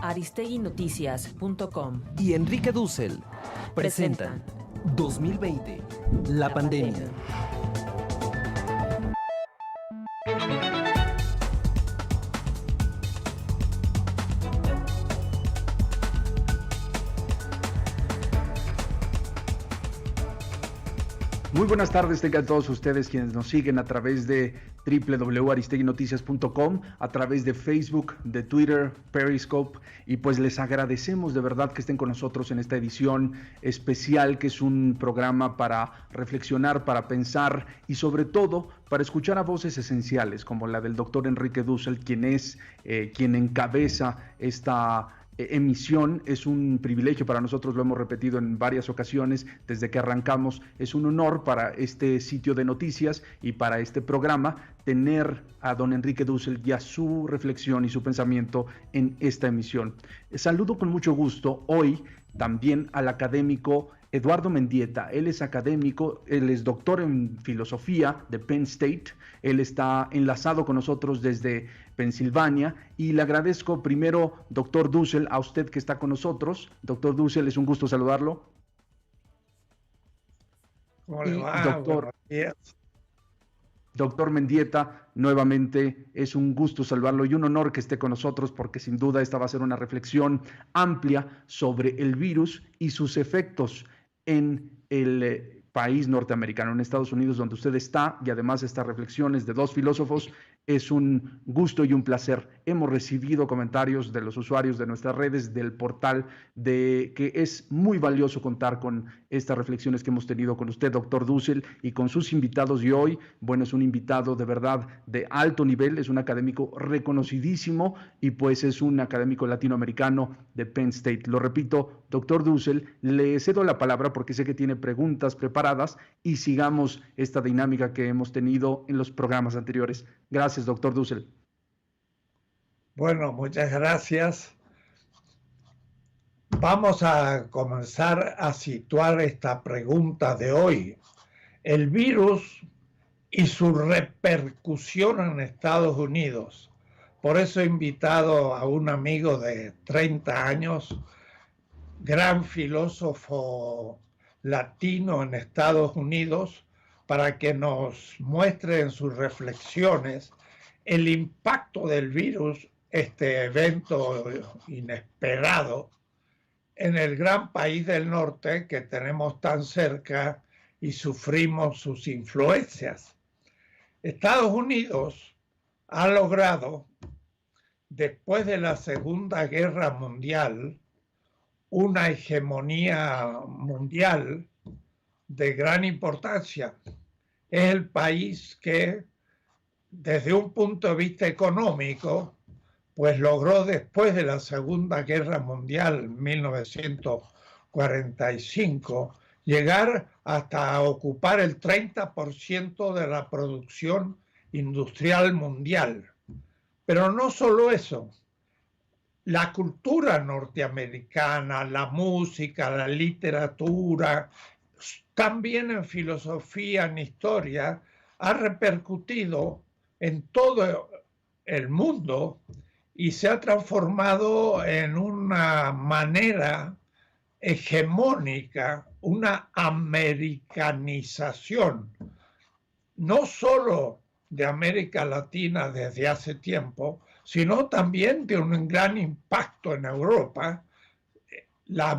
aristeguinoticias.com y Enrique Dussel presentan 2020, la pandemia. Muy buenas tardes, tengan todos ustedes quienes nos siguen a través de www.aristeguinoticias.com, a través de Facebook, de Twitter, Periscope, y pues les agradecemos de verdad que estén con nosotros en esta edición especial, que es un programa para reflexionar, para pensar y sobre todo para escuchar a voces esenciales como la del doctor Enrique Dussel, quien encabeza esta emisión. Es un privilegio para nosotros, lo hemos repetido en varias ocasiones desde que arrancamos. Es un honor para este sitio de noticias y para este programa tener a don Enrique Dussel y a su reflexión y su pensamiento en esta emisión. Saludo con mucho gusto hoy también al académico Eduardo Mendieta. Él es académico, él es doctor en filosofía de Penn State. Él está enlazado con nosotros desde Pensilvania y le agradezco primero, doctor Dussel, a usted que está con nosotros. Doctor Dussel, es un gusto saludarlo. ¿Cómo le va? Doctor, Buenos días. Doctor Mendieta, nuevamente es un gusto saludarlo y un honor que esté con nosotros, porque sin duda esta va a ser una reflexión amplia sobre el virus y sus efectos en el país norteamericano, en Estados Unidos, donde usted está, y además estas reflexiones de dos filósofos. Es un gusto y un placer. Hemos recibido comentarios de los usuarios de nuestras redes, del portal, de que es muy valioso contar con estas reflexiones que hemos tenido con usted, doctor Dussel, y con sus invitados. Y hoy, bueno, es un invitado de verdad de alto nivel, es un académico reconocidísimo y pues es un académico latinoamericano de Penn State. Lo repito, doctor Dussel, le cedo la palabra porque sé que tiene preguntas preparadas y sigamos esta dinámica que hemos tenido en los programas anteriores. Gracias, doctor Dussel. Bueno, muchas gracias. Vamos a comenzar a situar esta pregunta de hoy. El virus y su repercusión en Estados Unidos. Por eso he invitado a un amigo de 30 años, gran filósofo latino en Estados Unidos, para que nos muestre en sus reflexiones el impacto del virus, este evento inesperado, en el gran país del norte que tenemos tan cerca y sufrimos sus influencias. Estados Unidos ha logrado, después de la Segunda Guerra Mundial, una hegemonía mundial de gran importancia. Es el país que, desde un punto de vista económico, pues logró después de la Segunda Guerra Mundial, 1945, llegar hasta ocupar el 30% de la producción industrial mundial. Pero no solo eso, la cultura norteamericana, la música, la literatura, también en filosofía, en historia, ha repercutido en todo el mundo y se ha transformado en una manera hegemónica, una americanización, no solo de América Latina desde hace tiempo, sino también de un gran impacto en Europa, la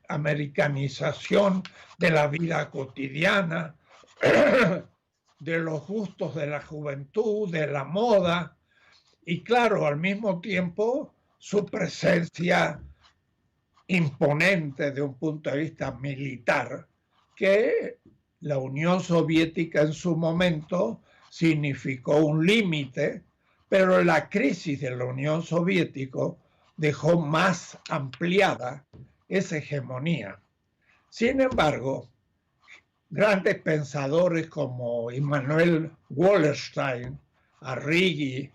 americanización de la vida cotidiana, de los gustos de la juventud, de la moda, y claro, al mismo tiempo su presencia imponente de un punto de vista militar, que la Unión Soviética en su momento significó un límite, pero la crisis de la Unión Soviética dejó más ampliada esa hegemonía. Sin embargo, grandes pensadores como Immanuel Wallerstein, Arrighi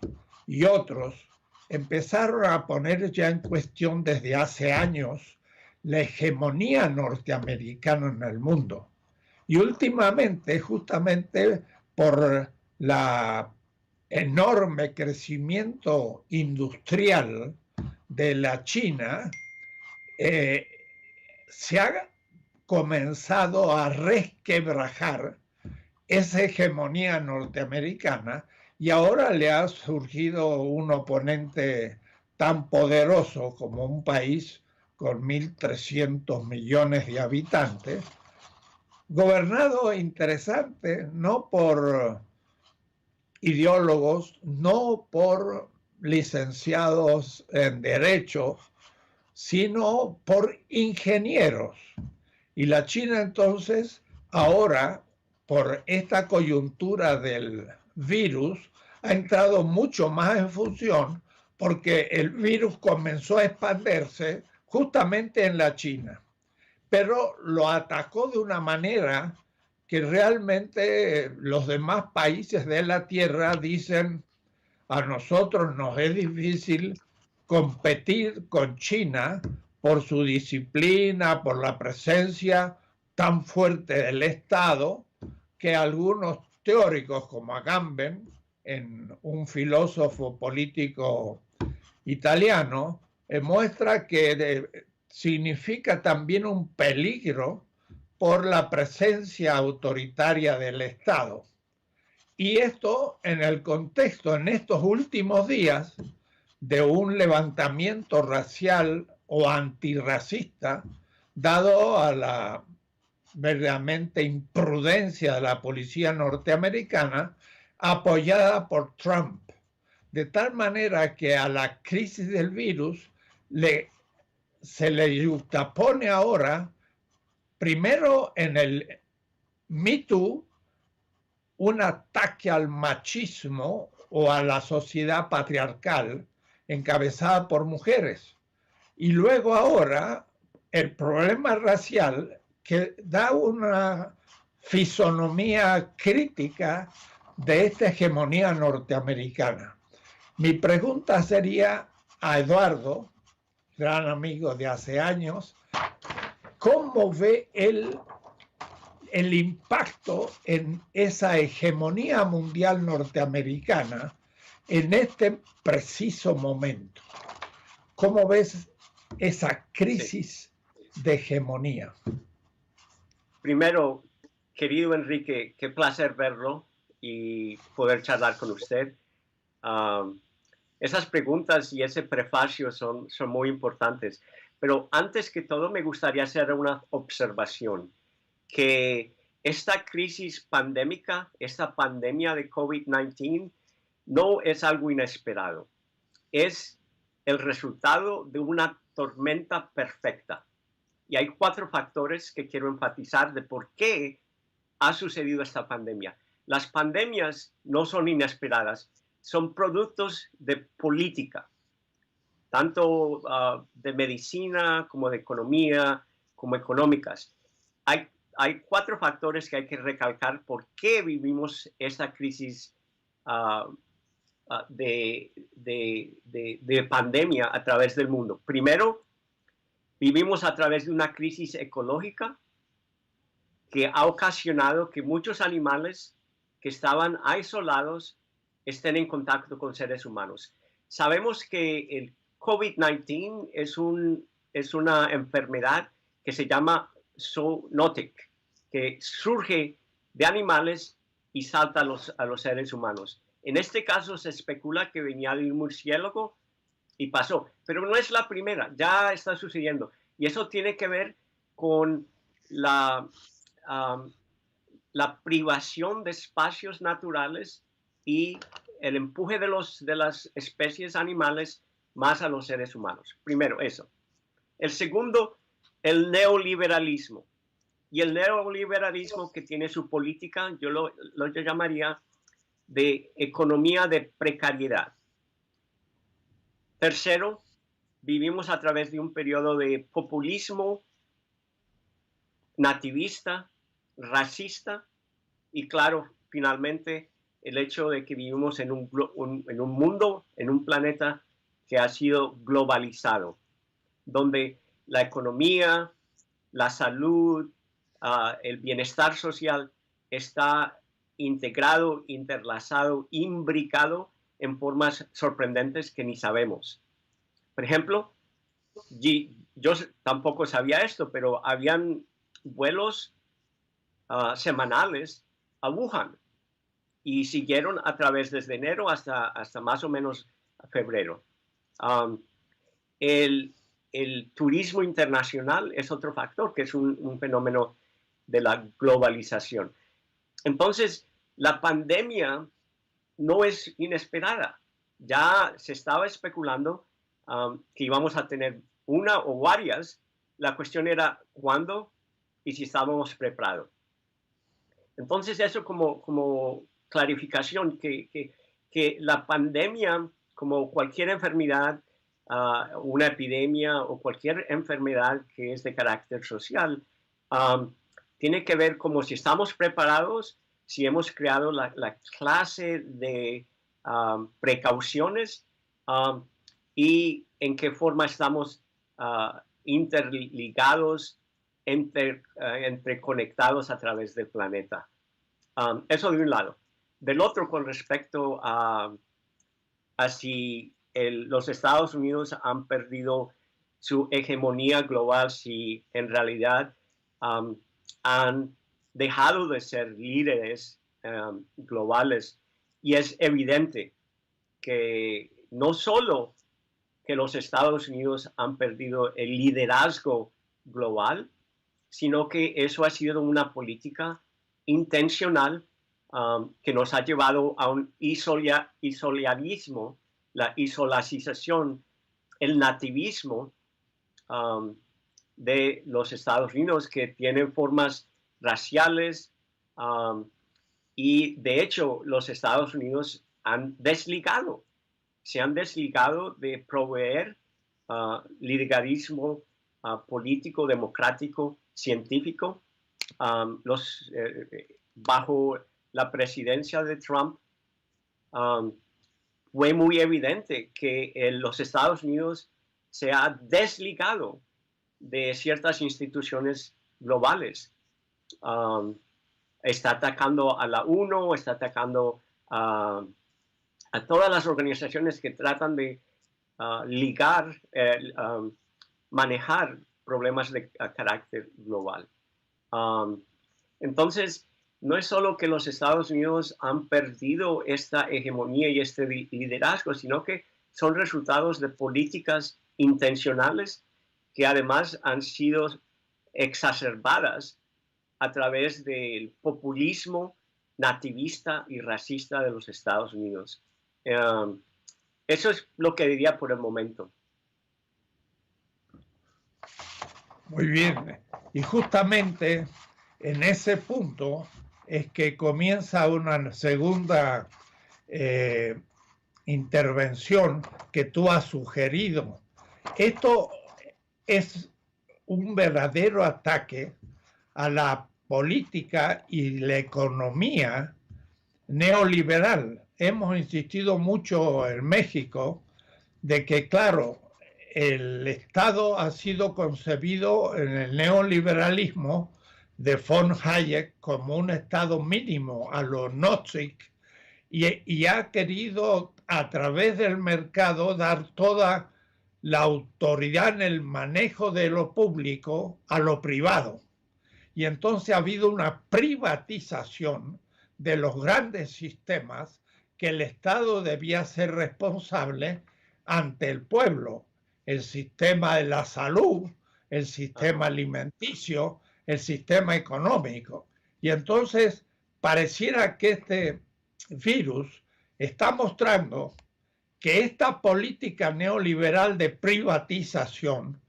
y otros empezaron a poner ya en cuestión desde hace años la hegemonía norteamericana en el mundo. Y últimamente, justamente por la enorme crecimiento industrial de la China, se ha comenzado a resquebrajar esa hegemonía norteamericana y ahora le ha surgido un oponente tan poderoso como un país con 1.300 millones de habitantes, gobernado interesante no por ideólogos, no por licenciados en Derecho, sino por ingenieros. Y la China entonces, ahora, por esta coyuntura del virus, ha entrado mucho más en función porque el virus comenzó a expandirse justamente en la China, pero lo atacó de una manera que realmente los demás países de la Tierra dicen: a nosotros nos es difícil competir con China por su disciplina, por la presencia tan fuerte del Estado, que algunos teóricos como Agamben, un filósofo político italiano, muestra que significa también un peligro por la presencia autoritaria del Estado. Y esto en el contexto, en estos últimos días, de un levantamiento racial o antirracista, dado a la verdaderamente imprudencia de la policía norteamericana, apoyada por Trump. De tal manera que a la crisis del virus se le juxtapone ahora, primero en el Me Too, un ataque al machismo o a la sociedad patriarcal encabezada por mujeres. Y luego ahora el problema racial, que da una fisonomía crítica de esta hegemonía norteamericana. Mi pregunta sería a Eduardo, gran amigo de hace años, ¿cómo ve el impacto en esa hegemonía mundial norteamericana en este preciso momento? ¿Cómo ves esa crisis de hegemonía? Primero, querido Enrique, qué placer verlo y poder charlar con usted. Esas preguntas y ese prefacio son muy importantes. Pero antes que todo, me gustaría hacer una observación. Que esta crisis pandémica, esta pandemia de COVID-19, no es algo inesperado. Es el resultado de una tormenta perfecta. Y hay 4 factores que quiero enfatizar de por qué ha sucedido esta pandemia. Las pandemias no son inesperadas, son productos de política, tanto de medicina como de economía, como económicas. Hay 4 factores que hay que recalcar por qué vivimos esta crisis de pandemia a través del mundo. Primero, vivimos a través de una crisis ecológica que ha ocasionado que muchos animales que estaban aislados estén en contacto con seres humanos. Sabemos que el COVID-19 es una enfermedad que se llama zoonotic, que surge de animales y salta a los seres humanos. En este caso se especula que venía de un murciélago y pasó, pero no es la primera, ya está sucediendo. Y eso tiene que ver con la privación de espacios naturales y el empuje de las especies animales más a los seres humanos. Primero, eso. El segundo, el neoliberalismo. Y el neoliberalismo, que tiene su política, yo lo llamaría de economía de precariedad. Tercero, vivimos a través de un periodo de populismo nativista, racista y, claro, finalmente, el hecho de que vivimos en un mundo, en un planeta que ha sido globalizado, donde la economía, la salud, el bienestar social está integrado, interlazado, imbricado en formas sorprendentes que ni sabemos. Por ejemplo, yo tampoco sabía esto, pero habían vuelos semanales a Wuhan y siguieron a través desde enero hasta más o menos febrero. El turismo internacional es otro factor, que es un fenómeno de la globalización. Entonces, la pandemia no es inesperada. Ya se estaba especulando que íbamos a tener una o varias. La cuestión era cuándo y si estábamos preparados. Entonces, eso como clarificación, que la pandemia, como cualquier enfermedad, una epidemia o cualquier enfermedad que es de carácter social, tiene que ver como si estamos preparados, si hemos creado la clase de precauciones y en qué forma estamos interligados, entreconectados a través del planeta. Eso de un lado. Del otro, con respecto a si los Estados Unidos han perdido su hegemonía global, si en realidad han dejado de ser líderes globales. Y es evidente que no solo que los Estados Unidos han perdido el liderazgo global, sino que eso ha sido una política intencional que nos ha llevado a un isolacionismo, la isolacización, el nativismo de los Estados Unidos, que tienen formas raciales y de hecho los Estados Unidos se han desligado de proveer liderazgo político, democrático, científico. Bajo la presidencia de Trump fue muy evidente que los Estados Unidos se ha desligado de ciertas instituciones globales. Está atacando a la ONU, está atacando a todas las organizaciones que tratan de manejar problemas de carácter global. Entonces, no es solo que los Estados Unidos han perdido esta hegemonía y este liderazgo, sino que son resultados de políticas intencionales que además han sido exacerbadas a través del populismo nativista y racista de los Estados Unidos. Eso es lo que diría por el momento. Muy bien. Y justamente en ese punto es que comienza una segunda intervención que tú has sugerido. Esto es un verdadero ataque a la política y la economía neoliberal. Hemos insistido mucho en México de que, claro, el Estado ha sido concebido en el neoliberalismo de von Hayek como un Estado mínimo a lo Nozick y ha querido a través del mercado dar toda la autoridad en el manejo de lo público a lo privado. Y entonces ha habido una privatización de los grandes sistemas que el Estado debía ser responsable ante el pueblo. El sistema de la salud, el sistema alimenticio, el sistema económico. Y entonces pareciera que este virus está mostrando que esta política neoliberal de privatización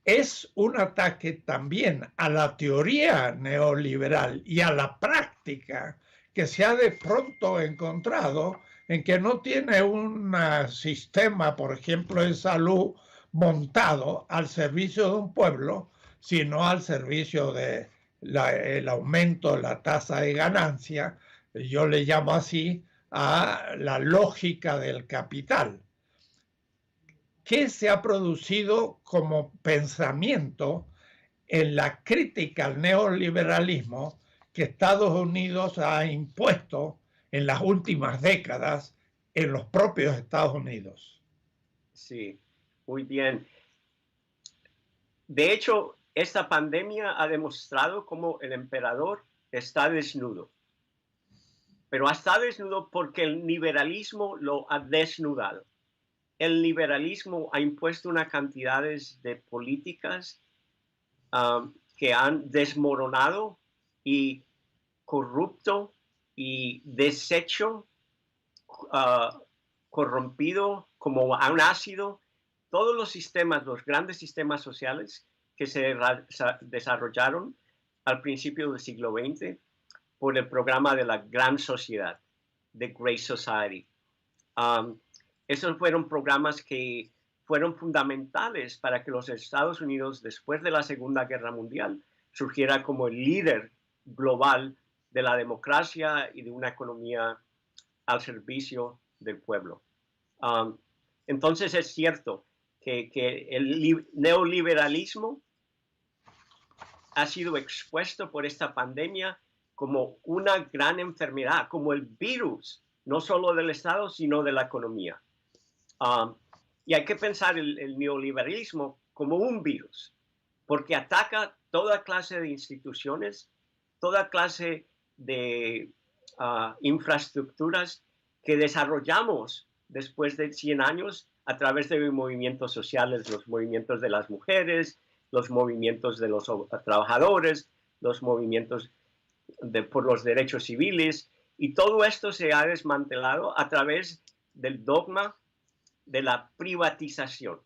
es un ataque también a la teoría neoliberal y a la práctica que se ha de pronto encontrado en que no tiene un sistema, por ejemplo, de salud montado al servicio de un pueblo, sino al servicio del aumento de la tasa de ganancia, yo le llamo así, a la lógica del capital. ¿Qué se ha producido como pensamiento en la crítica al neoliberalismo que Estados Unidos ha impuesto en las últimas décadas en los propios Estados Unidos. Sí, muy bien. De hecho, esta pandemia ha demostrado cómo el emperador está desnudo. Pero está desnudo porque el liberalismo lo ha desnudado. El liberalismo ha impuesto una cantidad de políticas que han desmoronado y corrupto y deshecho, corrompido como han sido todos los sistemas, los grandes sistemas sociales que se desarrollaron al principio del siglo XX por el programa de la Gran Sociedad, The Great Society. Esos fueron programas que fueron fundamentales para que los Estados Unidos, después de la Segunda Guerra Mundial, surgiera como el líder global de la democracia y de una economía al servicio del pueblo. Entonces es cierto que el neoliberalismo ha sido expuesto por esta pandemia como una gran enfermedad, como el virus, no solo del Estado, sino de la economía. Y hay que pensar el neoliberalismo como un virus, porque ataca toda clase de instituciones, toda clase de infraestructuras que desarrollamos después de 100 años a través de movimientos sociales, los movimientos de las mujeres, los movimientos de los trabajadores, los movimientos por los derechos civiles, y todo esto se ha desmantelado a través del dogma de la privatización.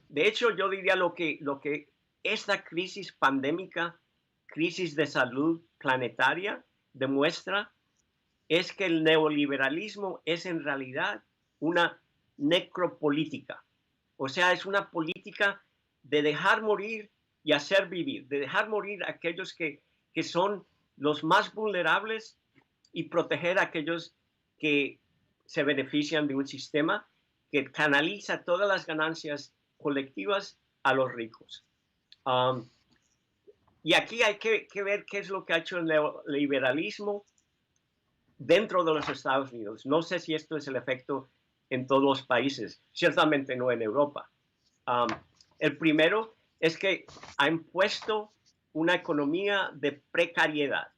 De hecho, yo diría lo que esta crisis pandémica, crisis de salud planetaria, demuestra es que el neoliberalismo es en realidad una necropolítica. O sea, es una política de dejar morir y hacer vivir, de dejar morir a aquellos que son los más vulnerables y proteger a aquellos que se benefician de un sistema que canaliza todas las ganancias colectivas a los ricos. Y aquí hay que ver qué es lo que ha hecho el neoliberalismo dentro de los Estados Unidos. No sé si esto es el efecto en todos los países, ciertamente no en Europa. El primero es que ha impuesto una economía de precariedad.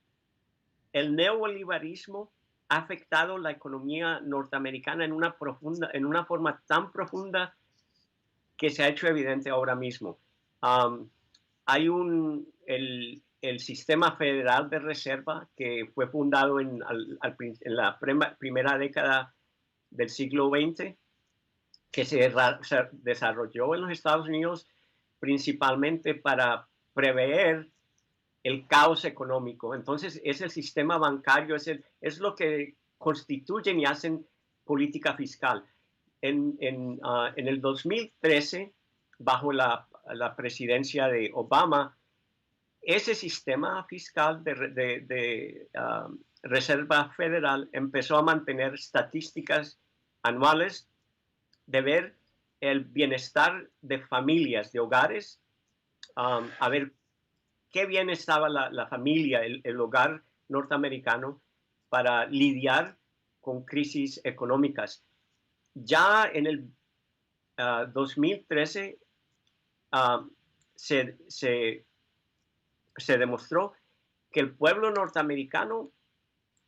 El neoliberalismo ha afectado la economía norteamericana en una forma tan profunda que se ha hecho evidente ahora mismo. Hay el sistema federal de reserva que fue fundado en la primera década del siglo XX, que se desarrolló en los Estados Unidos principalmente para prever el caos económico. Entonces, es el sistema bancario, es lo que constituyen y hacen política fiscal. En el 2013, bajo la presidencia de Obama, ese sistema fiscal de Reserva Federal empezó a mantener estadísticas anuales de ver el bienestar de familias, de hogares, a ver qué bien estaba la familia, el hogar norteamericano para lidiar con crisis económicas. Ya en el 2013 se demostró que el pueblo norteamericano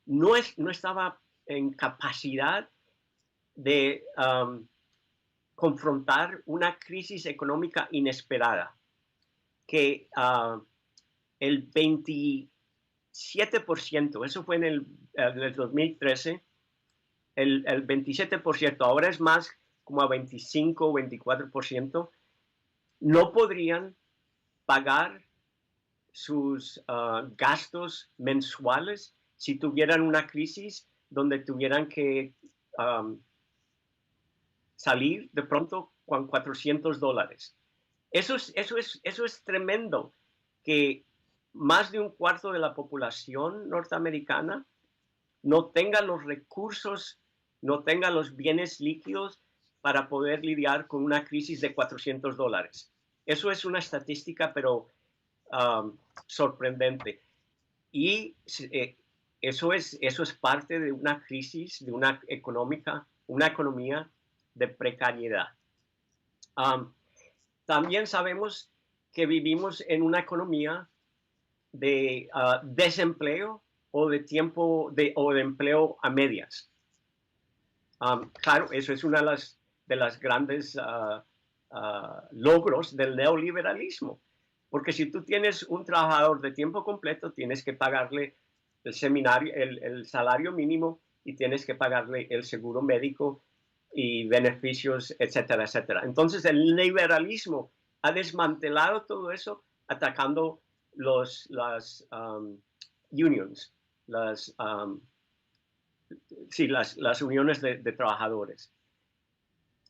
no estaba en capacidad de confrontar una crisis económica inesperada, que el 27%, eso fue en el 2013, el 27%, ahora es más como a 25 o 24%, no podrían pagar sus gastos mensuales si tuvieran una crisis donde tuvieran que salir de pronto con $400. Eso es tremendo, que más de un cuarto de la población norteamericana no tenga los recursos, no tenga los bienes líquidos para poder lidiar con una crisis de $400. Eso es una estadística, pero sorprendente. y eso es parte de una crisis, de una economía de precariedad. También sabemos que vivimos en una economía de desempleo o de empleo a medias. Claro, eso es una de las grandes logros del neoliberalismo, porque si tú tienes un trabajador de tiempo completo, tienes que pagarle el salario mínimo y tienes que pagarle el seguro médico y beneficios, etcétera, etcétera. Entonces el liberalismo ha desmantelado todo eso atacando las unions, las uniones de trabajadores.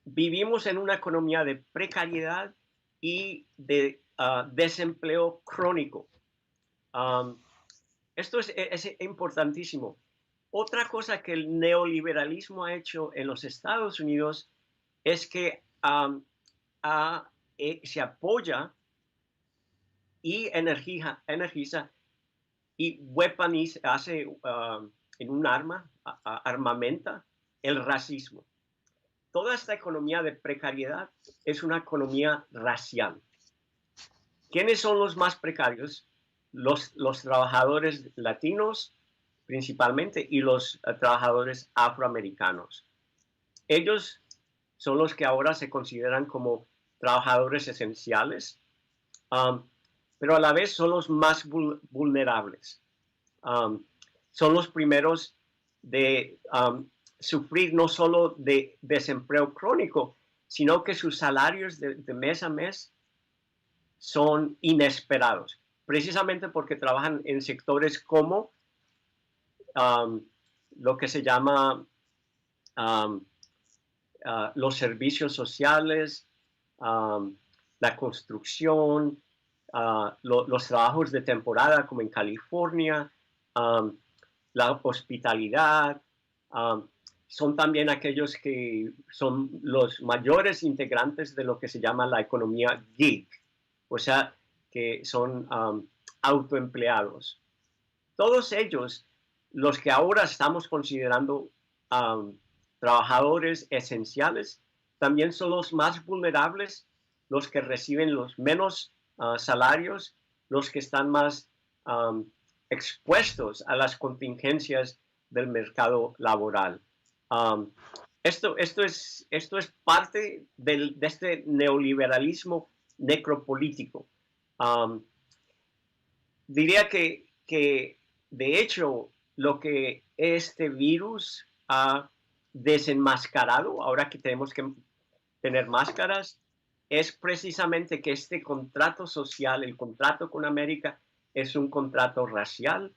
Vivimos en una economía de precariedad y de desempleo crónico. Esto es importantísimo. Otra cosa que el neoliberalismo ha hecho en los Estados Unidos es que se apoya y energiza y hace en un armamenta el racismo. Toda esta economía de precariedad es una economía racial. ¿Quiénes son los más precarios? Los trabajadores latinos principalmente y los trabajadores afroamericanos. Ellos son los que ahora se consideran como trabajadores esenciales, pero a la vez son los más vulnerables. Son los primeros de sufrir no solo de desempleo crónico, sino que sus salarios de mes a mes son inesperados, precisamente porque trabajan en sectores como lo que se llama los servicios sociales, la construcción, los trabajos de temporada como en California, la hospitalidad. Son también aquellos que son los mayores integrantes de lo que se llama la economía gig, o sea, que son autoempleados. Todos ellos, los que ahora estamos considerando trabajadores esenciales, también son los más vulnerables, los que reciben los menos salarios, los que están más expuestos a las contingencias del mercado laboral. Esto es parte de este neoliberalismo necropolítico. Diría que de hecho lo que este virus ha desenmascarado, ahora que tenemos que tener máscaras, es precisamente que este contrato social, el contrato con América, es un contrato racial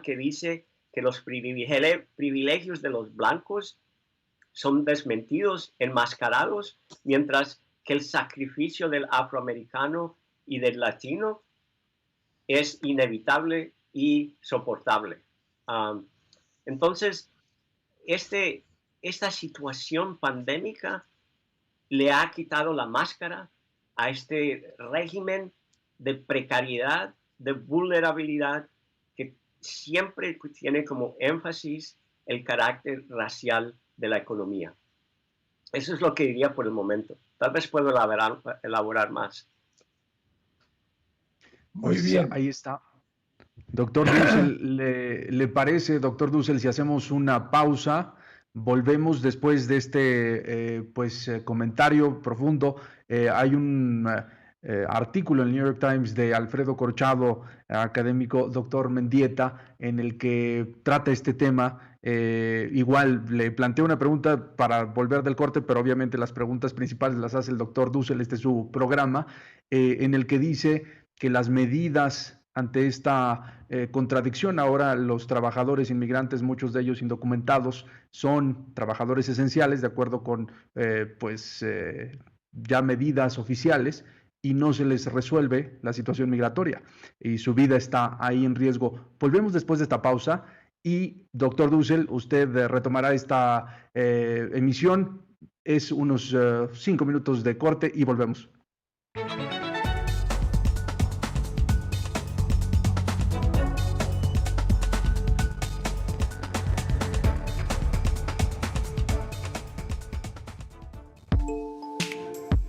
que dice que los privilegios de los blancos son desmentidos, enmascarados, mientras que el sacrificio del afroamericano y del latino es inevitable y soportable. Entonces, esta situación pandémica le ha quitado la máscara a este régimen de precariedad, de vulnerabilidad, que siempre tiene como énfasis el carácter racial de la economía. Eso es lo que diría por el momento. Tal vez puedo elaborar más. Muy bien. Ahí está. Doctor Dussel, ¿le parece, doctor Dussel, si hacemos una pausa? Volvemos después de este comentario profundo. Hay un artículo en el New York Times de Alfredo Corchado, académico, doctor Mendieta, en el que trata este tema. Igual le planteo una pregunta para volver del corte, pero obviamente las preguntas principales las hace el doctor Dussel, este es su programa, en el que dice que las medidas ante esta contradicción, ahora los trabajadores inmigrantes, muchos de ellos indocumentados, son trabajadores esenciales de acuerdo con ya medidas oficiales, y no se les resuelve la situación migratoria y su vida está ahí en riesgo. Volvemos después de esta pausa y, doctor Dussel, usted retomará esta emisión. Es unos 5 minutos de corte y volvemos.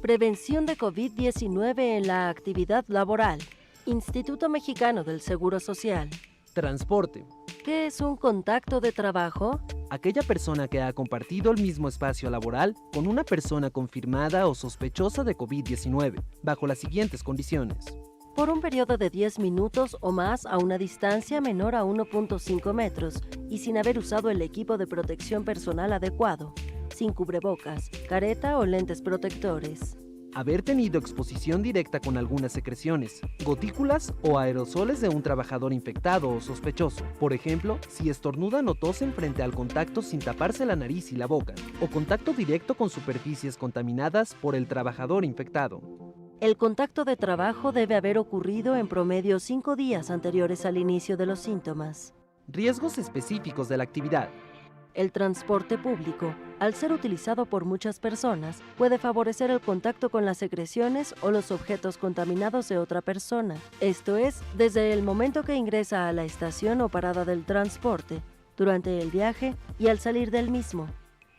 Prevención de COVID-19 en la actividad laboral. Instituto Mexicano del Seguro Social. Transporte. ¿Qué es un contacto de trabajo? Aquella persona que ha compartido el mismo espacio laboral con una persona confirmada o sospechosa de COVID-19, bajo las siguientes condiciones. Por un periodo de 10 minutos o más a una distancia menor a 1.5 metros y sin haber usado el equipo de protección personal adecuado, sin cubrebocas, careta o lentes protectores. Haber tenido exposición directa con algunas secreciones, gotículas o aerosoles de un trabajador infectado o sospechoso. Por ejemplo, si estornudan o tosen frente al contacto sin taparse la nariz y la boca, o contacto directo con superficies contaminadas por el trabajador infectado. El contacto de trabajo debe haber ocurrido en promedio 5 días anteriores al inicio de los síntomas. Riesgos específicos de la actividad. El transporte público, al ser utilizado por muchas personas, puede favorecer el contacto con las secreciones o los objetos contaminados de otra persona. Esto es, desde el momento que ingresa a la estación o parada del transporte, durante el viaje y al salir del mismo.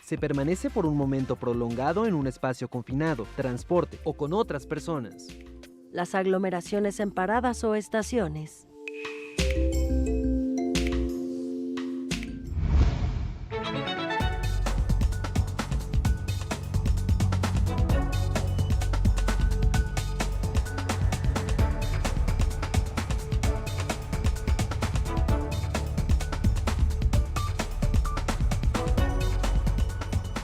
Se permanece por un momento prolongado en un espacio confinado, transporte o con otras personas. Las aglomeraciones en paradas o estaciones.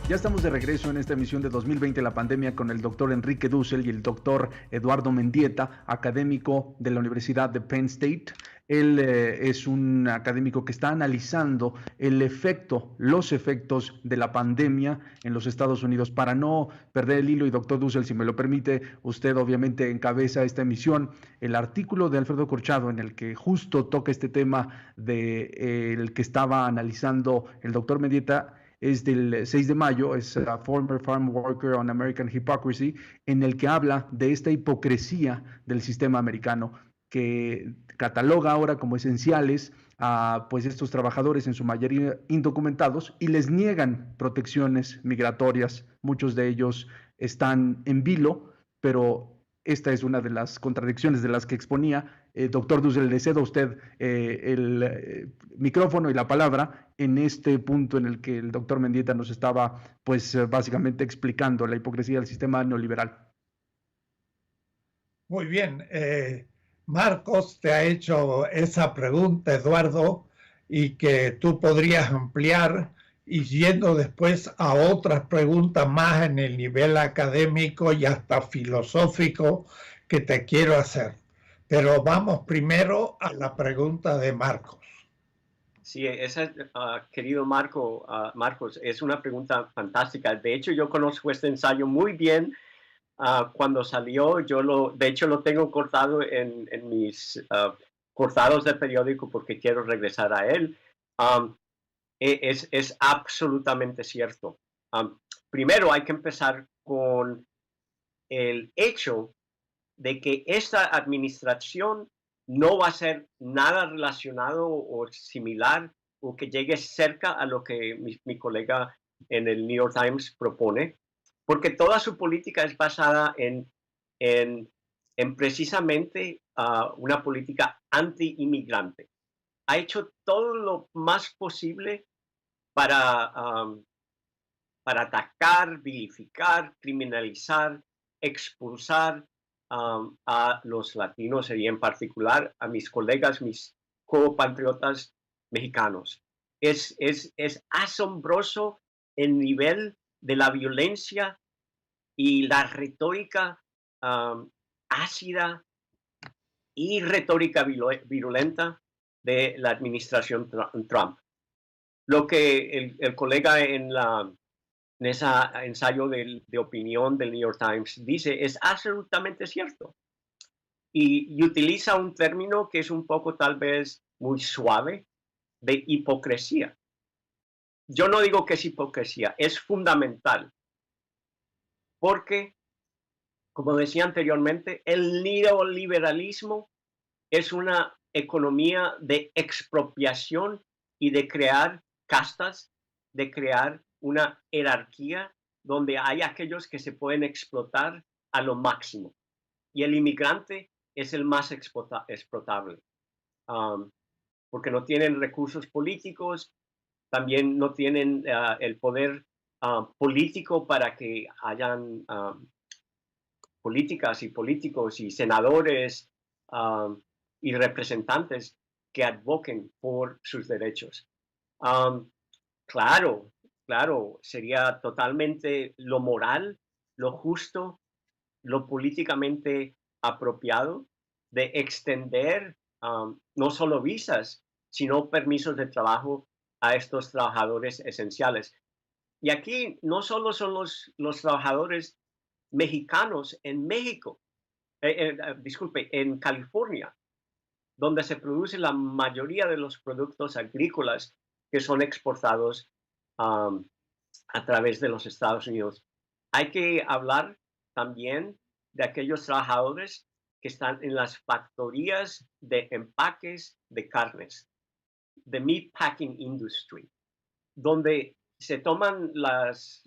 Ya estamos de regreso en esta emisión de 2020, la pandemia, con el doctor Enrique Dussel y el doctor Eduardo Mendieta, académico de la Universidad de Penn State. Él es un académico que está analizando los efectos de la pandemia en los Estados Unidos. Para no perder el hilo, y doctor Dussel, si me lo permite, usted obviamente encabeza esta emisión, el artículo de Alfredo Corchado en el que justo toca este tema el que estaba analizando el doctor Mendieta, es del 6 de mayo, es a Former Farm Worker on American Hypocrisy, en el que habla de esta hipocresía del sistema americano, que cataloga ahora como esenciales a pues estos trabajadores, en su mayoría indocumentados, y les niegan protecciones migratorias. Muchos de ellos están en vilo, pero esta es una de las contradicciones de las que exponía. Doctor Dussel, le cedo a usted el micrófono y la palabra en este punto en el que el doctor Mendieta nos estaba, pues, básicamente explicando la hipocresía del sistema neoliberal. Muy bien. Marcos te ha hecho esa pregunta, Eduardo, y que tú podrías ampliar y yendo después a otras preguntas más en el nivel académico y hasta filosófico que te quiero hacer. Pero vamos primero a la pregunta de Marcos. Sí, esa, querido Marcos, es una pregunta fantástica. De hecho, yo conozco este ensayo muy bien. Cuando salió, de hecho lo tengo cortado en mis cortados del periódico porque quiero regresar a él. Es absolutamente cierto. Primero hay que empezar con el hecho de que esta administración no va a ser nada relacionado o similar o que llegue cerca a lo que mi colega en el New York Times propone, porque toda su política es basada en precisamente una política anti-inmigrante. Ha hecho todo lo más posible para atacar, vilificar, criminalizar, expulsar a los latinos y en particular a mis colegas, mis compatriotas mexicanos. Es asombroso el nivel de la violencia y la retórica ácida y retórica virulenta de la administración Trump. Lo que el colega en ese ensayo de opinión del New York Times dice es absolutamente cierto. Y utiliza un término que es un poco tal vez muy suave, de hipocresía. Yo no digo que es hipocresía, es fundamental. Porque, como decía anteriormente, el neoliberalismo es una economía de expropiación y de crear castas, de crear una jerarquía donde hay aquellos que se pueden explotar a lo máximo. Y el inmigrante es el más explotable, porque no tienen recursos políticos, también no tienen el poder político para que hayan políticas y políticos y senadores y representantes que advoquen por sus derechos. Claro, sería totalmente lo moral, lo justo, lo políticamente apropiado de extender no solo visas, sino permisos de trabajo a estos trabajadores esenciales. Y aquí no solo son los trabajadores mexicanos en México, disculpe, en California, donde se produce la mayoría de los productos agrícolas que son exportados a través de los Estados Unidos. Hay que hablar también de aquellos trabajadores que están en las factorías de empaques de carnes, the meat packing industry, donde se toman las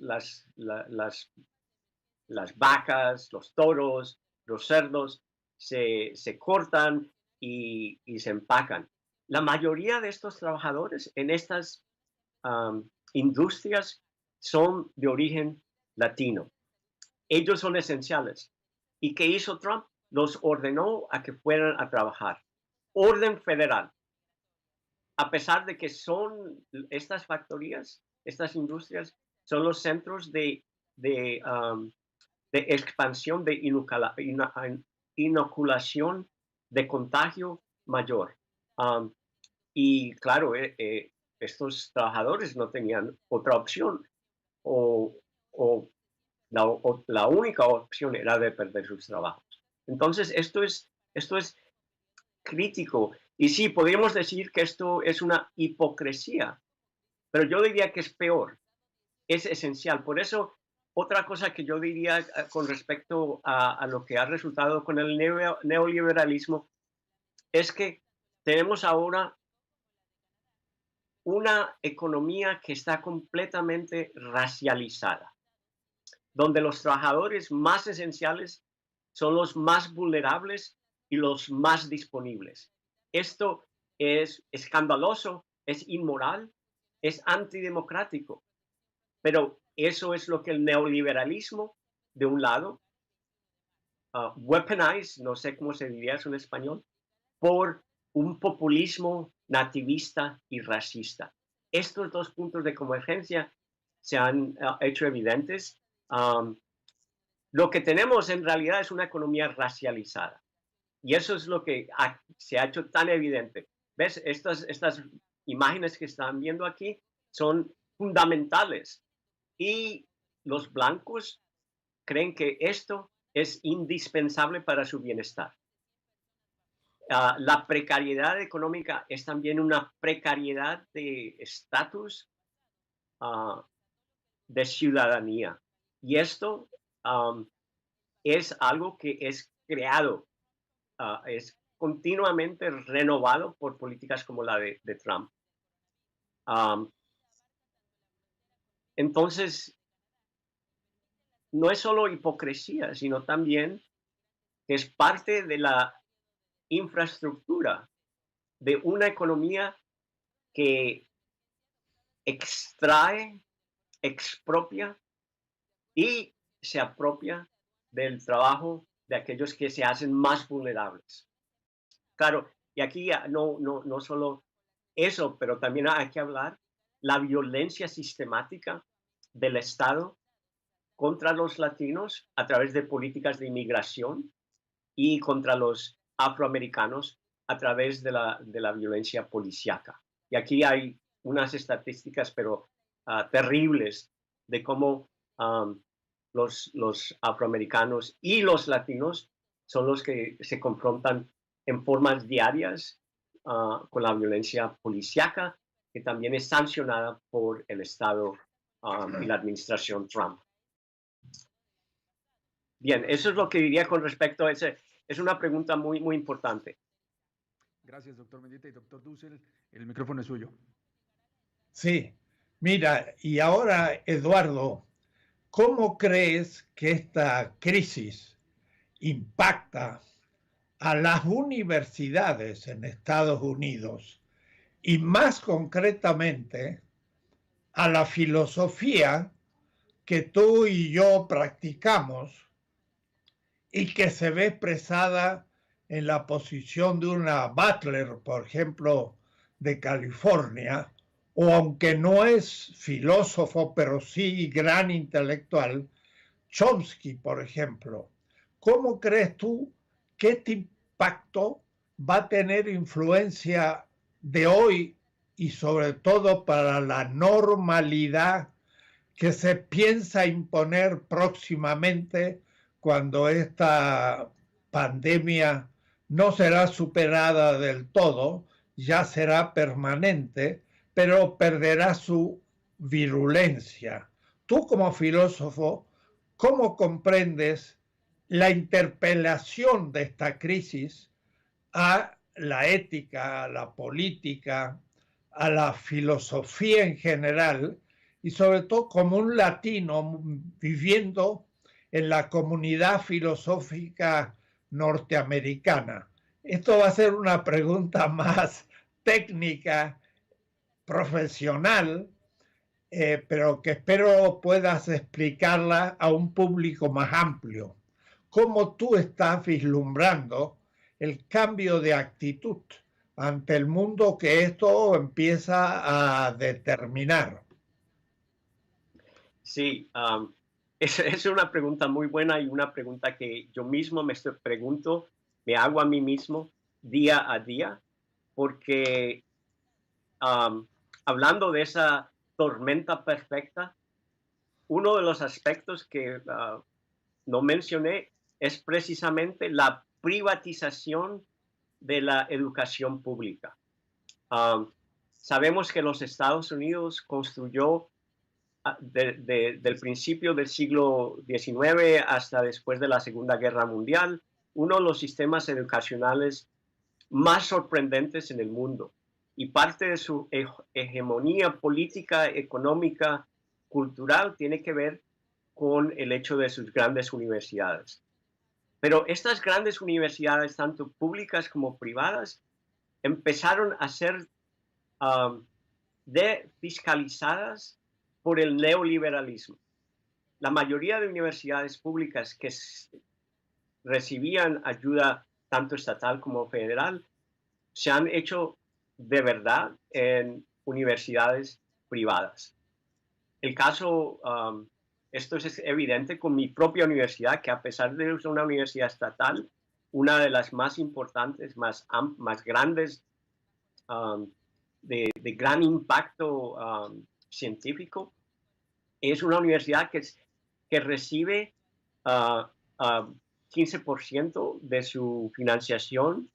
vacas, los toros, los cerdos, se cortan y se empacan. La mayoría de estos trabajadores en estas industrias son de origen latino. Ellos son esenciales. ¿Y qué hizo Trump? Los ordenó a que fueran a trabajar. Orden federal. A pesar de que son estas factorías, estas industrias, son los centros de expansión de inoculación de contagio mayor. Y claro, estos trabajadores no tenían otra opción o la única opción era de perder sus trabajos. Entonces, esto es crítico. Y sí, podríamos decir que esto es una hipocresía, pero yo diría que es peor, es esencial. Por eso, otra cosa que yo diría con respecto a lo que ha resultado con el neoliberalismo es que tenemos ahora una economía que está completamente racializada, donde los trabajadores más esenciales son los más vulnerables y los más disponibles. Esto es escandaloso, es inmoral, es antidemocrático, pero eso es lo que el neoliberalismo, de un lado, weaponize, no sé cómo se diría eso en español, por un populismo nativista y racista. Estos dos puntos de convergencia se han hecho evidentes. Lo que tenemos en realidad es una economía racializada. Y eso es lo que se ha hecho tan evidente. ¿Ves? Estas imágenes que están viendo aquí son fundamentales. Y los blancos creen que esto es indispensable para su bienestar. La precariedad económica es también una precariedad de estatus, de ciudadanía. Y esto es algo que es creado, es continuamente renovado por políticas como la de Trump. Entonces, no es solo hipocresía, sino también que es parte de la infraestructura de una economía que extrae, expropia y se apropia del trabajo de aquellos que se hacen más vulnerables. Claro, y aquí no solo eso, pero también hay que hablar la violencia sistemática del Estado contra los latinos a través de políticas de inmigración y contra los afroamericanos a través de la violencia policíaca. Y aquí hay unas estadísticas, pero terribles, de cómo los afroamericanos y los latinos son los que se confrontan en formas diarias con la violencia policíaca, que también es sancionada por el Estado y la administración Trump. Bien, eso es lo que diría con respecto a ese. Es una pregunta muy, muy importante. Gracias, doctor Mendieta. Y doctor Dussel, el micrófono es suyo. Sí, mira, y ahora, Eduardo, ¿cómo crees que esta crisis impacta a las universidades en Estados Unidos y más concretamente a la filosofía que tú y yo practicamos y que se ve expresada en la posición de una Butler, por ejemplo, de California, o aunque no es filósofo, pero sí gran intelectual, Chomsky, por ejemplo. ¿Cómo crees tú que este impacto va a tener influencia de hoy y sobre todo para la normalidad que se piensa imponer próximamente cuando esta pandemia no será superada del todo, ya será permanente, pero perderá su virulencia? Tú como filósofo, ¿cómo comprendes la interpelación de esta crisis a la ética, a la política, a la filosofía en general, y sobre todo como un latino viviendo en la comunidad filosófica norteamericana? Esto va a ser una pregunta más técnica, profesional, pero que espero puedas explicarla a un público más amplio. ¿Cómo tú estás vislumbrando el cambio de actitud ante el mundo que esto empieza a determinar? Sí, es una pregunta muy buena y una pregunta que yo mismo pregunto, me hago a mí mismo día a día, porque hablando de esa tormenta perfecta, uno de los aspectos que no mencioné es precisamente la privatización de la educación pública. Sabemos que los Estados Unidos construyó del principio del siglo XIX hasta después de la Segunda Guerra Mundial uno de los sistemas educacionales más sorprendentes en el mundo. Y parte de su hegemonía política, económica, cultural tiene que ver con el hecho de sus grandes universidades. Pero estas grandes universidades, tanto públicas como privadas, empezaron a ser desfiscalizadas por el neoliberalismo. La mayoría de universidades públicas que recibían ayuda tanto estatal como federal se han hecho de verdad en universidades privadas. El caso, esto es evidente con mi propia universidad, que a pesar de ser una universidad estatal, una de las más importantes, más grandes, de gran impacto científico, es una universidad que recibe 15% de su financiación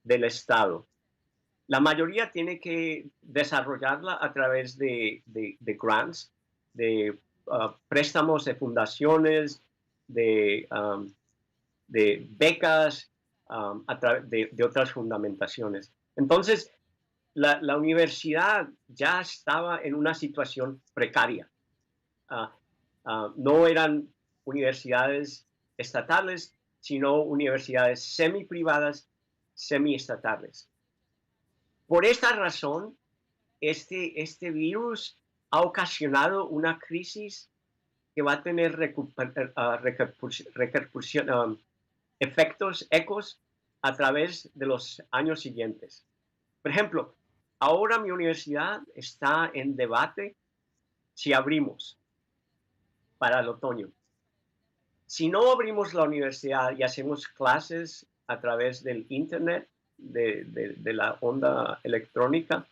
del Estado. La mayoría tiene que desarrollarla a través de grants, de préstamos de fundaciones, de becas, a través de otras fundamentaciones. Entonces, la universidad ya estaba en una situación precaria. No eran universidades estatales, sino universidades semi-privadas, semi-estatales. Por esta razón, este virus ha ocasionado una crisis que va a tener efectos, ecos a través de los años siguientes. Por ejemplo, ahora mi universidad está en debate si abrimos para el otoño. Si no abrimos la universidad y hacemos clases a través del Internet, de la onda electrónica,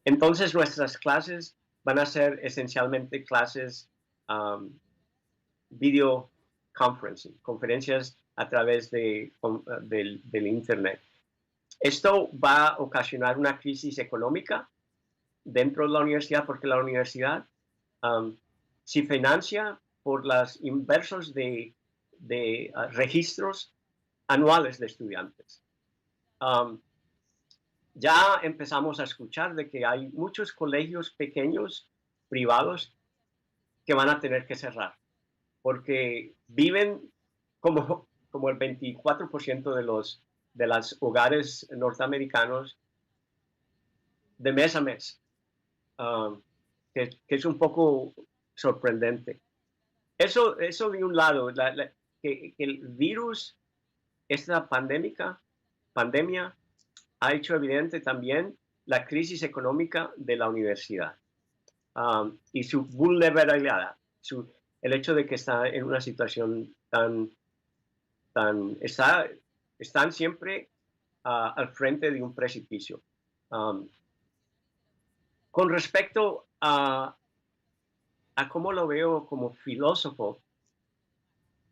entonces nuestras clases van a ser esencialmente clases video conferencing, conferencias a través del Internet. Esto va a ocasionar una crisis económica dentro de la universidad, porque la universidad se financia por los inversos de registros anuales de estudiantes. Ya empezamos a escuchar de que hay muchos colegios pequeños, privados, que van a tener que cerrar, porque viven como como el 24% de los hogares norteamericanos de mes a mes, que es un poco sorprendente. Eso de un lado, que el virus, esta pandemia, ha hecho evidente también la crisis económica de la universidad y su vulnerabilidad, el hecho de que está en una situación están siempre al frente de un precipicio. Con respecto a cómo lo veo como filósofo,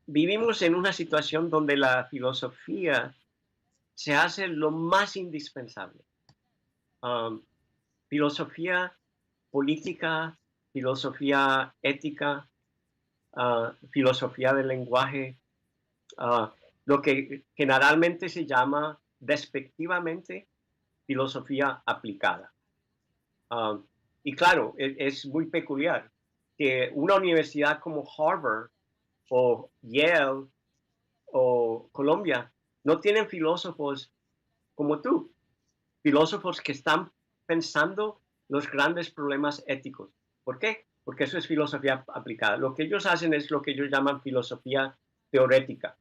vivimos en una situación donde la filosofía se hace lo más indispensable. Filosofía política, filosofía ética, filosofía del lenguaje, lo que generalmente se llama despectivamente filosofía aplicada. Y claro, es muy peculiar que una universidad como Harvard o Yale o Columbia no tienen filósofos como tú, filósofos que están pensando los grandes problemas éticos. ¿Por qué? Porque eso es filosofía aplicada. Lo que ellos hacen es lo que ellos llaman filosofía teorética,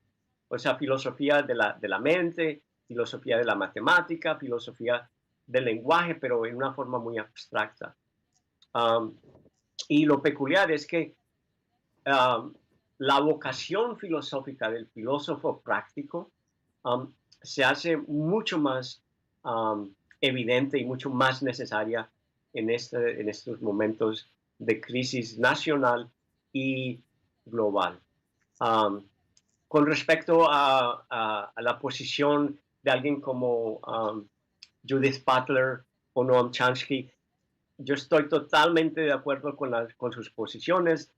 o sea, filosofía de la mente, filosofía de la matemática, filosofía del lenguaje, pero en una forma muy abstracta. Y lo peculiar es que la vocación filosófica del filósofo práctico se hace mucho más evidente y mucho más necesaria en estos momentos de crisis nacional y global. Con respecto a la posición de alguien como Judith Butler o Noam Chomsky, yo estoy totalmente de acuerdo con sus posiciones.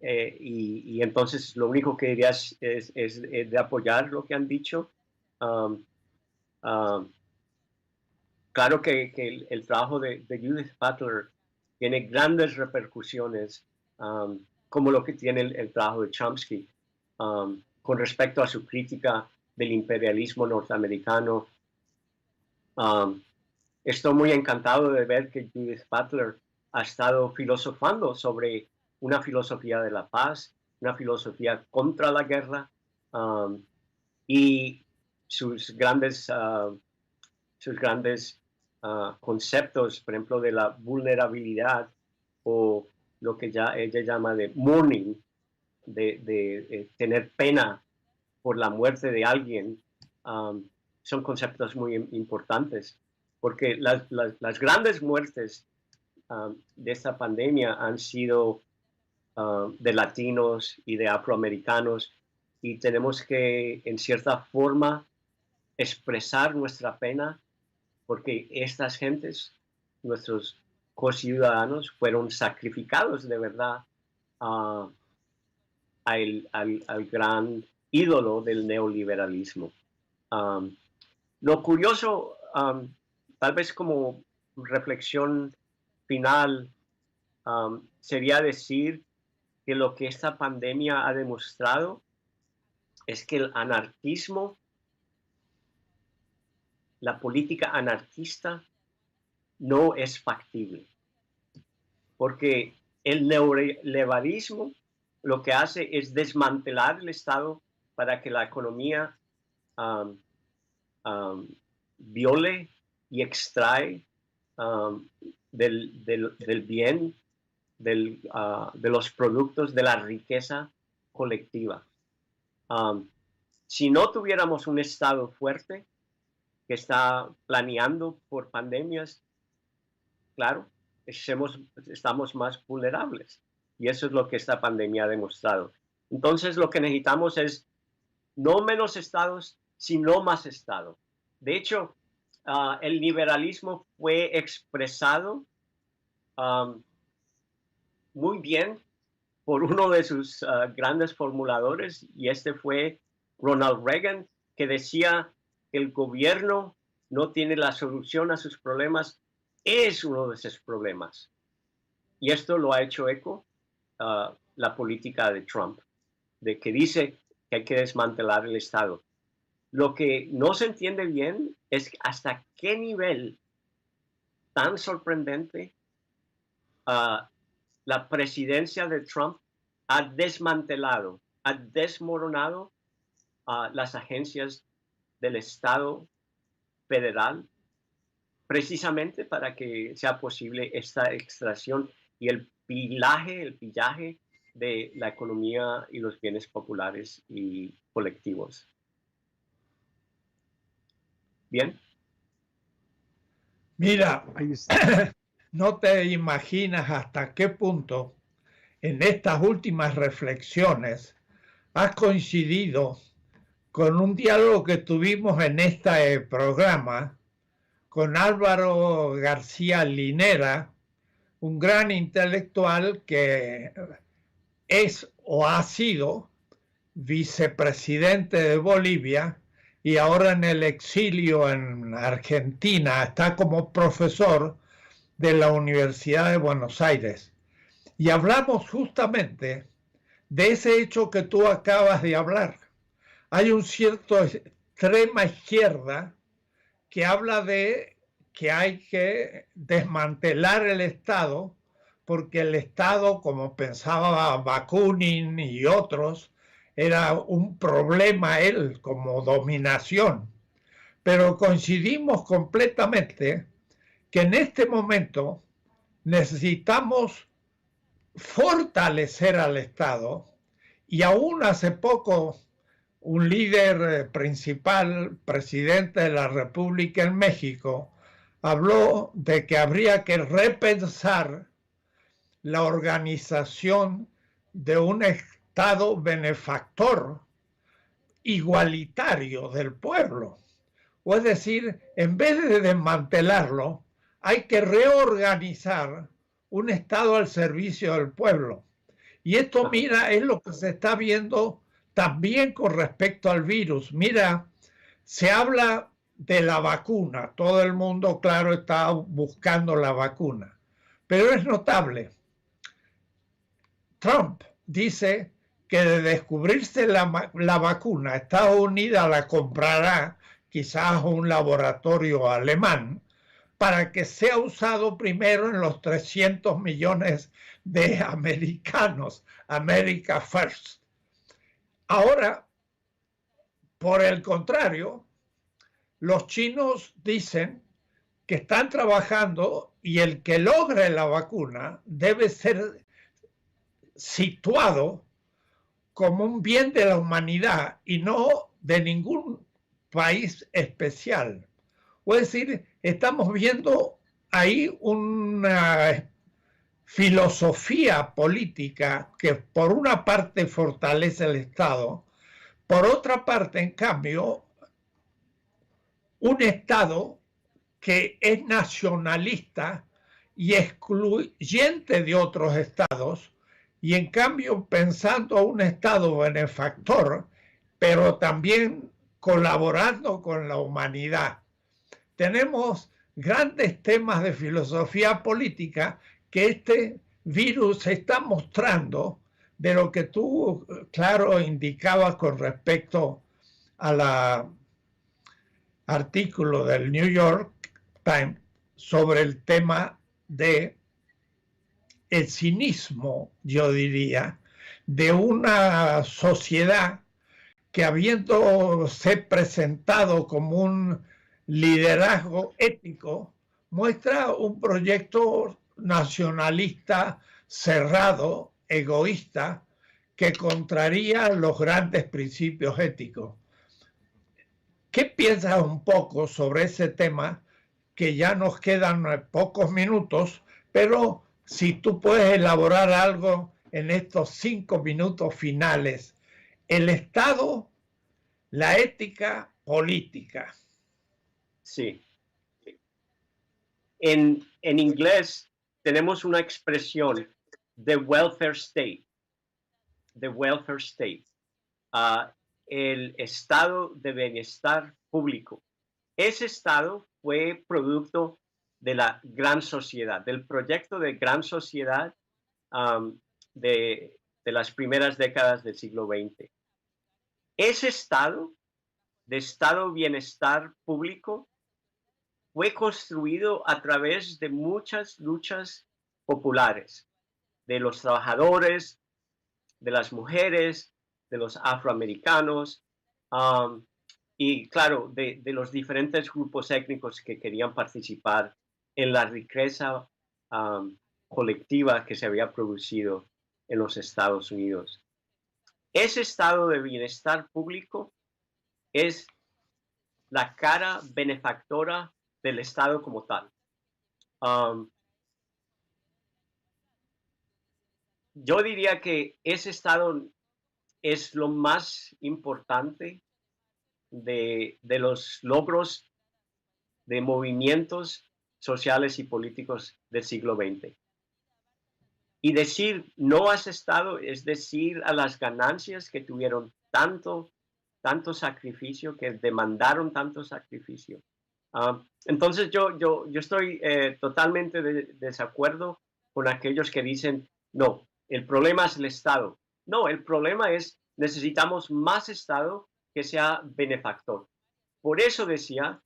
Y entonces lo único que diría es de apoyar lo que han dicho. Claro que el trabajo de Judith Butler tiene grandes repercusiones, como lo que tiene el trabajo de Chomsky, con respecto a su crítica del imperialismo norteamericano. Estoy muy encantado de ver que Judith Butler ha estado filosofando sobre una filosofía de la paz, una filosofía contra la guerra, y sus grandes conceptos, por ejemplo, de la vulnerabilidad o lo que ella llama de mourning, de tener pena por la muerte de alguien, son conceptos muy importantes, porque las grandes muertes de esta pandemia han sido de latinos y de afroamericanos, y tenemos que, en cierta forma, expresar nuestra pena porque estas gentes, nuestros conciudadanos, fueron sacrificados de verdad al gran ídolo del neoliberalismo. Lo curioso, tal vez como reflexión final, sería decir que lo que esta pandemia ha demostrado es que el anarquismo, la política anarquista, no es factible. Porque el neoliberalismo lo que hace es desmantelar el Estado para que la economía viole y extrae del bien, de los productos, de la riqueza colectiva. Si no tuviéramos un Estado fuerte que está planeando por pandemias, claro, estamos más vulnerables. Y eso es lo que esta pandemia ha demostrado. Entonces, lo que necesitamos es no menos estados, sino más Estado. De hecho, el liberalismo fue expresado muy bien por uno de sus grandes formuladores, y este fue Ronald Reagan, que decía que el gobierno no tiene la solución a sus problemas, es uno de esos problemas. Y esto lo ha hecho eco la política de Trump. de que dice que hay que desmantelar el Estado. Lo que no se entiende bien es hasta qué nivel tan sorprendente la presidencia de Trump ha desmantelado, ha desmoronado las agencias del Estado federal, precisamente para que sea posible esta extracción y el pillaje de la economía y los bienes populares y colectivos. ¿Bien? Mira, Ahí está. no te imaginas hasta qué punto en estas últimas reflexiones has coincidido con un diálogo que tuvimos en este programa con Álvaro García Linera, un gran intelectual que es o ha sido vicepresidente de Bolivia y ahora en el exilio en Argentina, está como profesor de la Universidad de Buenos Aires. Y hablamos justamente de ese hecho que tú acabas de hablar. Hay un cierto extrema izquierda que habla de que hay que desmantelar el Estado porque el Estado, como pensaba Bakunin y otros, era un problema él como dominación. Pero coincidimos completamente que en este momento necesitamos fortalecer al Estado y aún hace poco un líder principal, presidente de la República en México, habló de que habría que repensar la organización de un Estado benefactor igualitario del pueblo. O es decir, en vez de desmantelarlo, hay que reorganizar un Estado al servicio del pueblo. Y esto, mira, es lo que se está viendo también con respecto al virus. Mira, se habla de la vacuna. Todo el mundo, claro, está buscando la vacuna. Pero es notable. Trump dice que de descubrirse la vacuna, Estados Unidos la comprará quizás un laboratorio alemán para que sea usado primero en los 300 millones de americanos, America First. Ahora, por el contrario, los chinos dicen que están trabajando y el que logre la vacuna debe ser situado como un bien de la humanidad y no de ningún país especial. Es decir, estamos viendo ahí una filosofía política que por una parte fortalece el Estado, por otra parte, en cambio, un Estado que es nacionalista y excluyente de otros estados, y en cambio pensando un Estado benefactor, pero también colaborando con la humanidad. Tenemos grandes temas de filosofía política que este virus está mostrando de lo que tú, claro, indicabas con respecto al artículo del New York Times sobre el tema de el cinismo, yo diría, de una sociedad que habiéndose presentado como un liderazgo ético, muestra un proyecto nacionalista cerrado, egoísta, que contraría los grandes principios éticos. ¿Qué piensas un poco sobre ese tema? Que ya nos quedan pocos minutos, pero si tú puedes elaborar algo en estos 5 minutos finales. El Estado, la ética política. Sí. En inglés tenemos una expresión, the welfare state. The welfare state. El estado de bienestar público. Ese estado fue producto de la gran sociedad, del proyecto de gran sociedad de de las primeras décadas del siglo XX. Ese estado de bienestar público fue construido a través de muchas luchas populares, de los trabajadores, de las mujeres, de los afroamericanos, y claro, de los diferentes grupos étnicos que querían participar en la riqueza colectiva que se había producido en los Estados Unidos. Ese estado de bienestar público es la cara benefactora del Estado como tal. Yo diría que ese estado es lo más importante de los logros de movimientos sociales y políticos del siglo XX. Y decir no a ese estado es decir a las ganancias que tuvieron tanto sacrificio, que demandaron tanto sacrificio. Entonces yo estoy totalmente de desacuerdo con aquellos que dicen, no, el problema es el Estado. No, el problema es necesitamos más Estado que sea benefactor. Por eso decía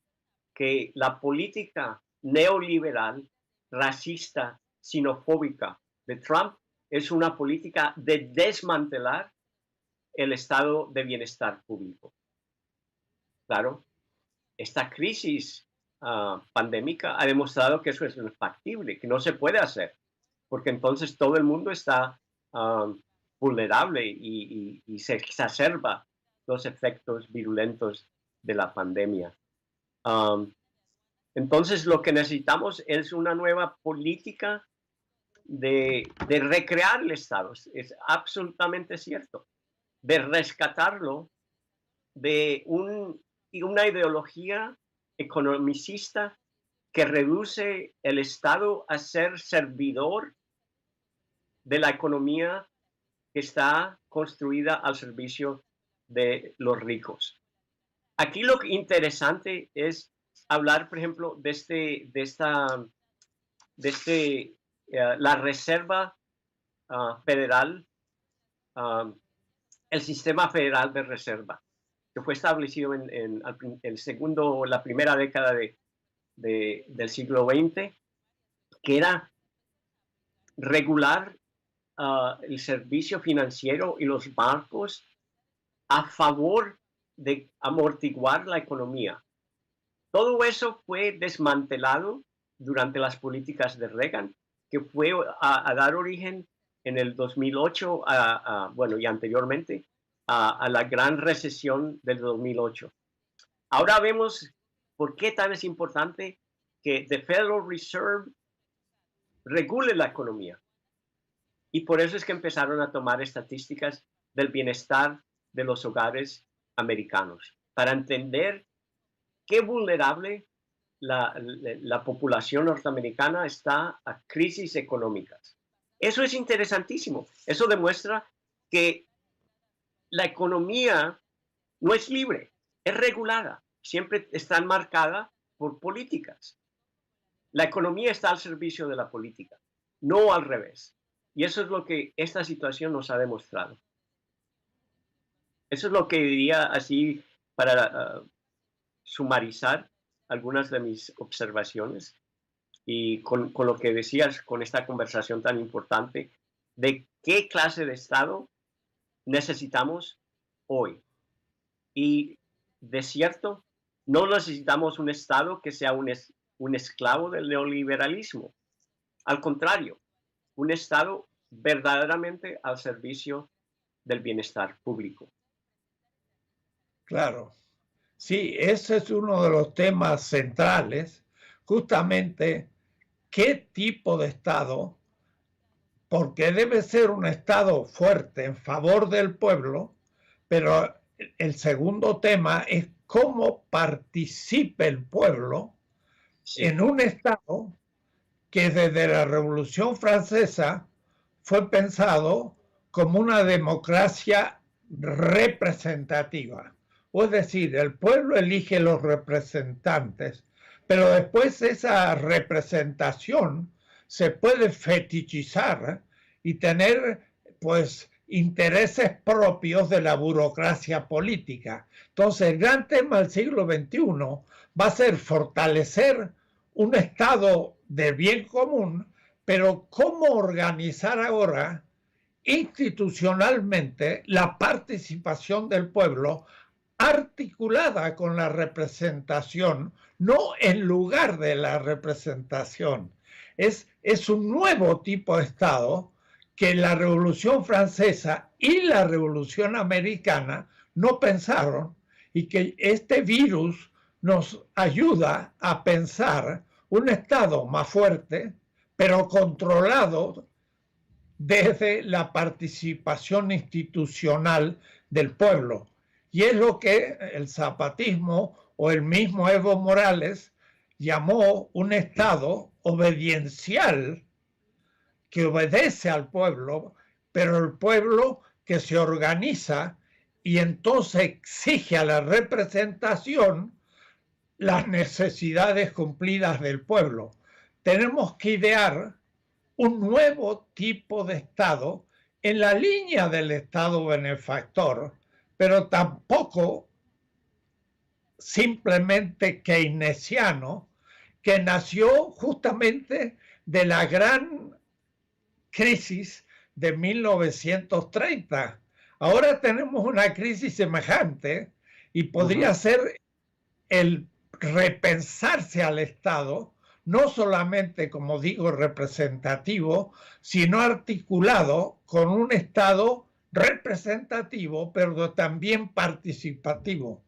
que la política neoliberal, racista, xenofóbica de Trump es una política de desmantelar el estado de bienestar público. Claro, esta crisis pandémica ha demostrado que eso es infactible, que no se puede hacer, porque entonces todo el mundo está vulnerable y se exacerba los efectos virulentos de la pandemia. Entonces lo que necesitamos es una nueva política de recrear el Estado, es absolutamente cierto, de rescatarlo de una ideología economicista que reduce el Estado a ser servidor de la economía que está construida al servicio de los ricos. Aquí lo interesante es hablar, por ejemplo, la Reserva Federal, el Sistema Federal de Reserva, que fue establecido en la primera década del siglo XX, que era regular el servicio financiero y los bancos a favor de amortiguar la economía. Todo eso fue desmantelado durante las políticas de Reagan, que fue a dar origen en el 2008, y anteriormente, a la gran recesión del 2008. Ahora vemos por qué tan es importante que the Federal Reserve regule la economía. Y por eso es que empezaron a tomar estadísticas del bienestar de los hogares americanos, para entender qué vulnerable la población norteamericana está a crisis económicas. Eso es interesantísimo. Eso demuestra que la economía no es libre, es regulada, siempre está marcada por políticas. La economía está al servicio de la política, no al revés. Y eso es lo que esta situación nos ha demostrado. Eso es lo que diría así para sumarizar algunas de mis observaciones y con lo que decías con esta conversación tan importante de qué clase de Estado necesitamos hoy. Y de cierto, no necesitamos un Estado que sea un esclavo del neoliberalismo. Al contrario, un Estado verdaderamente al servicio del bienestar público. Claro. Sí, ese es uno de los temas centrales, justamente qué tipo de Estado, porque debe ser un Estado fuerte en favor del pueblo, pero el segundo tema es cómo participe el pueblo en un Estado que desde la Revolución Francesa fue pensado como una democracia representativa. O es decir, el pueblo elige los representantes, pero después esa representación se puede fetichizar y tener, pues, intereses propios de la burocracia política. Entonces, el gran tema del siglo XXI va a ser fortalecer un estado de bien común, pero cómo organizar ahora institucionalmente la participación del pueblo articulada con la representación, no en lugar de la representación. Es un nuevo tipo de Estado que la Revolución Francesa y la Revolución Americana no pensaron, y que este virus nos ayuda a pensar un Estado más fuerte, pero controlado desde la participación institucional del pueblo. Y es lo que el zapatismo o el mismo Evo Morales llamó un Estado obediencial, que obedece al pueblo, pero el pueblo que se organiza y entonces exige a la representación las necesidades cumplidas del pueblo. Tenemos que idear un nuevo tipo de Estado en la línea del Estado benefactor, pero tampoco simplemente keynesiano, que nació justamente de la gran crisis de 1930. Ahora tenemos una crisis semejante y podría ser el repensarse al Estado, no solamente, como digo, representativo, sino articulado con un Estado representativo, pero también participativo.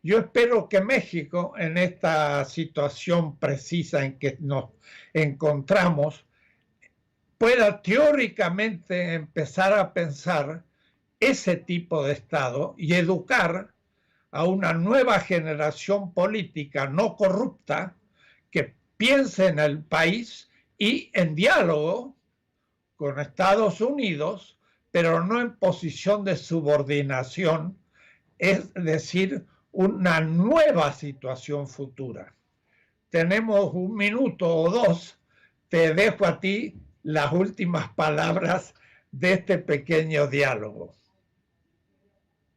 Yo espero que México, en esta situación precisa en que nos encontramos, pueda teóricamente empezar a pensar ese tipo de Estado y educar a una nueva generación política no corrupta que piense en el país y en diálogo con Estados Unidos, pero no en posición de subordinación, es decir, una nueva situación futura. Tenemos un minuto o dos, te dejo a ti las últimas palabras de este pequeño diálogo.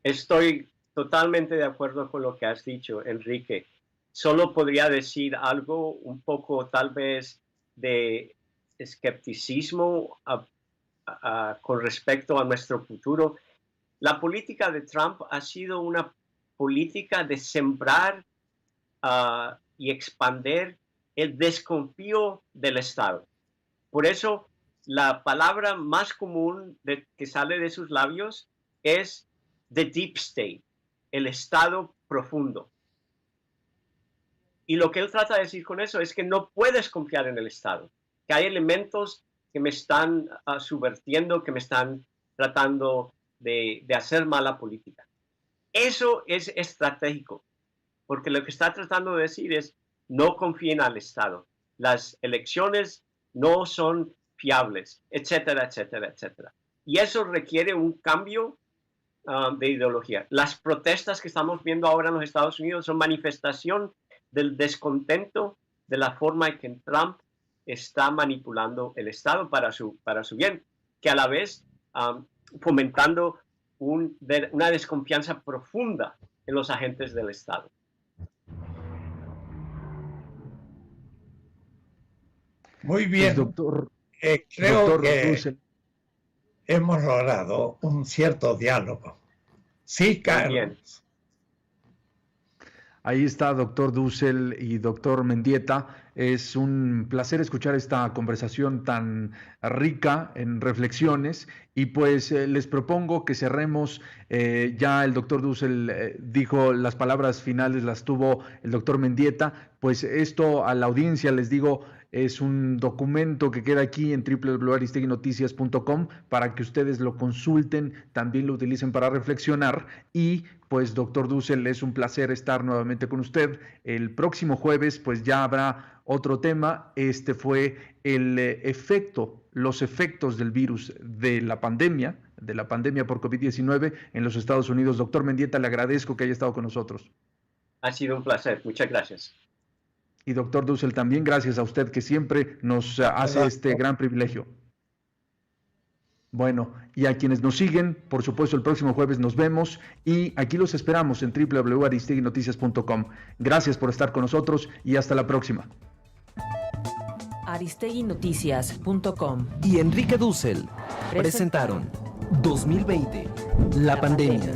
Estoy totalmente de acuerdo con lo que has dicho, Enrique. Solo podría decir algo un poco tal vez de escepticismo con respecto a nuestro futuro. La política de Trump ha sido una política de sembrar y expandir el desconfío del Estado. Por eso, la palabra más común que sale de sus labios es the deep state, el Estado profundo. Y lo que él trata de decir con eso es que no puedes confiar en el Estado, que hay elementos que me están subvirtiendo, que me están tratando de hacer mala política. Eso es estratégico, porque lo que está tratando de decir es no confíen al Estado. Las elecciones no son fiables, etcétera, etcétera, etcétera. Y eso requiere un cambio de ideología. Las protestas que estamos viendo ahora en los Estados Unidos son manifestación del descontento de la forma en que Trump está manipulando el Estado para su bien, que a la vez fomentando una desconfianza profunda en los agentes del Estado. Muy bien, pues, doctor. Creo que Dussel, hemos logrado un cierto diálogo. Sí, Carlos. Ahí está, doctor Dussel y doctor Mendieta. Es un placer escuchar esta conversación tan rica en reflexiones y pues les propongo que cerremos. Ya el doctor Dussel dijo las palabras finales, las tuvo el doctor Mendieta. Pues esto a la audiencia les digo, es un documento que queda aquí en www.aristeguinoticias.com para que ustedes lo consulten, también lo utilicen para reflexionar. Y pues doctor Dussel, es un placer estar nuevamente con usted. El próximo jueves pues ya habrá otro tema. Este fue los efectos del virus de la pandemia por COVID-19 en los Estados Unidos. Doctor Mendieta, le agradezco que haya estado con nosotros. Ha sido un placer, muchas gracias. Y doctor Dussel, también gracias a usted que siempre nos hace este gran privilegio. Bueno, y a quienes nos siguen, por supuesto, el próximo jueves nos vemos y aquí los esperamos en www.aristeguinoticias.com. Gracias por estar con nosotros y hasta la próxima. aristeguinoticias.com y Enrique Dussel presentaron 2020, la pandemia.